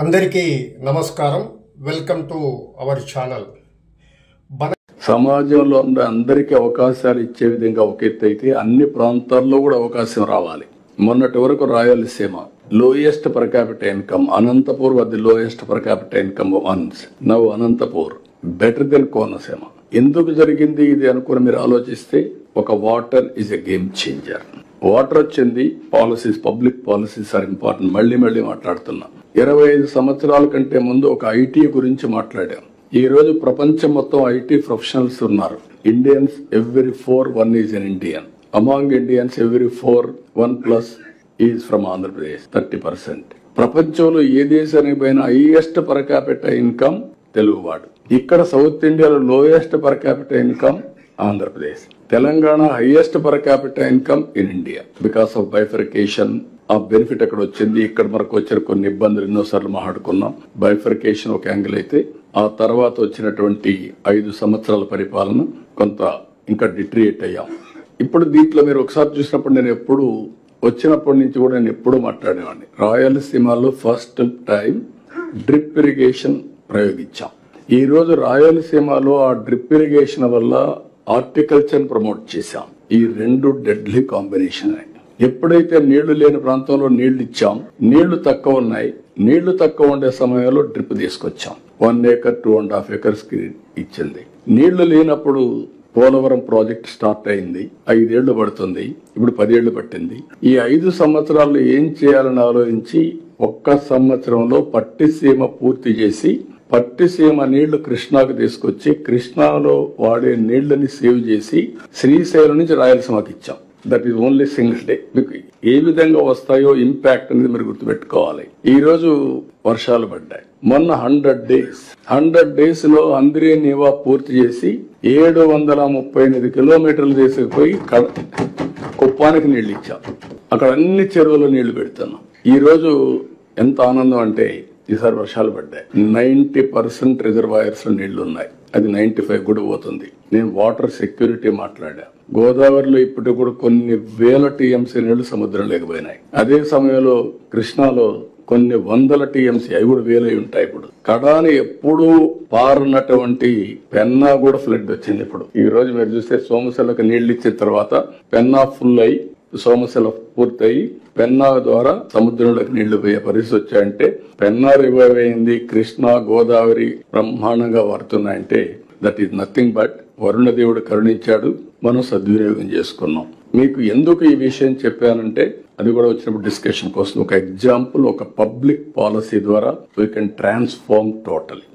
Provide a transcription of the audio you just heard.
అందరికీ నమస్కారం. Welcome to our channel. సమాజంలో ఉన్న అందరికీ అవకాశాలు ఇచ్చే విధంగా ఒక ఎత్తు అయితే అన్ని ప్రాంతాల్లో కూడా అవకాశం రావాలి. మొన్నటి వరకు Rayalaseema lowest per capital income, Anantapur వద్ద lowest per capital income once. Now Anantapur better than Konaseema. ఎందుకు జరిగింది ఇది అనుకుని మీరు ఆలోచిస్తే, ఒక water is a game changer. Water వచ్చింది, policies, public policies are important. మళ్ళీ మాట్లాడుతున్నా. 25 సంవత్సరాల కంటే ముందు ఒక ఐటీ గురించి మాట్లాడాం. ఈ రోజు ప్రపంచం మొత్తం ఐటీ ప్రొఫెషనల్స్ ఉన్నారు. Indians every 4 1 is an Indian. Among Indians every 4 1+ is from Andhra Pradesh, 30%. ప్రపంచంలో ఏ దేశానికి పోయినా హైయెస్ట్ పర్ క్యాపిటల్ ఇన్కమ్ తెలుగువాడు. ఇక్కడ సౌత్ ఇండియాలో lowest per capital income Andhra Pradesh. Telangana highest per capital income in India. Because of bifurcation ఆ బెనిఫిట్ అక్కడ వచ్చింది. ఇక్కడ మనకు వచ్చిన కొన్ని ఇబ్బందులు ఎన్నోసార్లు మాట్లాడుకున్నాం. బైఫర్కేషన్ ఒక యాంగిల్ అయితే, ఆ తర్వాత వచ్చినటువంటి 5 సంవత్సరాల పరిపాలన కొంత ఇంకా డిట్రియేట్ అయ్యాం. ఇప్పుడు దీంట్లో మీరు ఒకసారి చూసినప్పుడు, నేను ఎప్పుడు వచ్చినప్పటి నుంచి కూడా నేను ఎప్పుడు మాట్లాడేవాడిని. రాయలసీమలో ఫస్ట్ టైం డ్రిప్ ఇరిగేషన్ ప్రయోగించాం. ఈ రోజు రాయలసీమలో ఆ డ్రిప్ ఇరిగేషన్ వల్ల హార్టికల్చర్ ప్రమోట్ చేశాం. ఈ రెండు డెడ్లీ కాంబినేషన్. ఎప్పుడైతే నీళ్లు లేని ప్రాంతంలో నీళ్లు ఇచ్చాం, నీళ్లు తక్కువ ఉన్నాయి, నీళ్లు తక్కువ ఉండే సమయంలో డ్రిప్ తీసుకొచ్చాం. 1 acre 2.5 acres కి ఇచ్చింది. నీళ్లు లేనప్పుడు పోలవరం ప్రాజెక్ట్ స్టార్ట్ అయింది. 5 ఏళ్లు పడుతుంది, ఇప్పుడు 10 ఏళ్లు పట్టింది. ఈ 5 సంవత్సరాలు ఏం చేయాలని ఆలోచించి ఒక్క సంవత్సరంలో పట్టిసీమ పూర్తి చేసి, పట్టిసీమ నీళ్లు కృష్ణాకు తీసుకొచ్చి, కృష్ణాలో వాడే నీళ్లని సేవ్ చేసి శ్రీశైలం నుంచి రాయలసీమకి ఇచ్చాం. That is only single day. మీకు ఏ విధంగా వస్తాయో ఇంపాక్ట్ అనేది మీరు గుర్తుపెట్టుకోవాలి. ఈ రోజు వర్షాలు పడ్డాయి. మొన్న 100 డేస్ లో అందరి నీవా పూర్తి చేసి 738 కిలోమీటర్లు తీసుకుపోయి కుప్పానికి నీళ్లు ఇచ్చాం. అక్కడ అన్ని చెరువులు నీళ్లు పెడుతున్నాం. ఈ రోజు ఎంత ఆనందం అంటే, ఈసారి వర్షాలు పడ్డాయి. 90% రిజర్వాయర్స్ లో నీళ్లు ఉన్నాయి. అది 95 కూడా పోతుంది. నేను వాటర్ సెక్యూరిటీ మాట్లాడా. గోదావరిలో ఇప్పటికి కూడా కొన్ని వేల టీఎంసీ నీళ్లు సముద్రం లేకపోయినాయి. అదే సమయంలో కృష్ణాలో కొన్ని వందల టీఎంసీ, అవి కూడా వేలై ఉంటాయి. ఇప్పుడు కడాని ఎప్పుడూ పారనటువంటి పెన్నా కూడా ఫ్లడ్ వచ్చింది. ఇప్పుడు ఈ రోజు మీరు చూస్తే సోమశిలకు నీళ్లు ఇచ్చిన తర్వాత పెన్నా ఫుల్ అయి, సోమశిల పూర్తయి పెన్నా ద్వారా సముద్రంలోకి నీళ్లు పోయే పరిస్థితి వచ్చాయంటే, పెన్నా రివైవ్ అయింది, కృష్ణా గోదావరి బ్రహ్మాండంగా వాడుతున్నాయంటే that is nothing but Varuna దేవుడు కరుణించాడు, మనం సద్వినియోగం చేసుకున్నాం. మీకు ఎందుకు ఈ విషయం చెప్పానంటే, అది కూడా వచ్చినప్పుడు డిస్కషన్ కోసం ఒక ఎగ్జాంపుల్, ఒక పబ్లిక్ పాలసీ ద్వారా వీ కెన్ ట్రాన్స్ఫార్మ్ టోటలీ.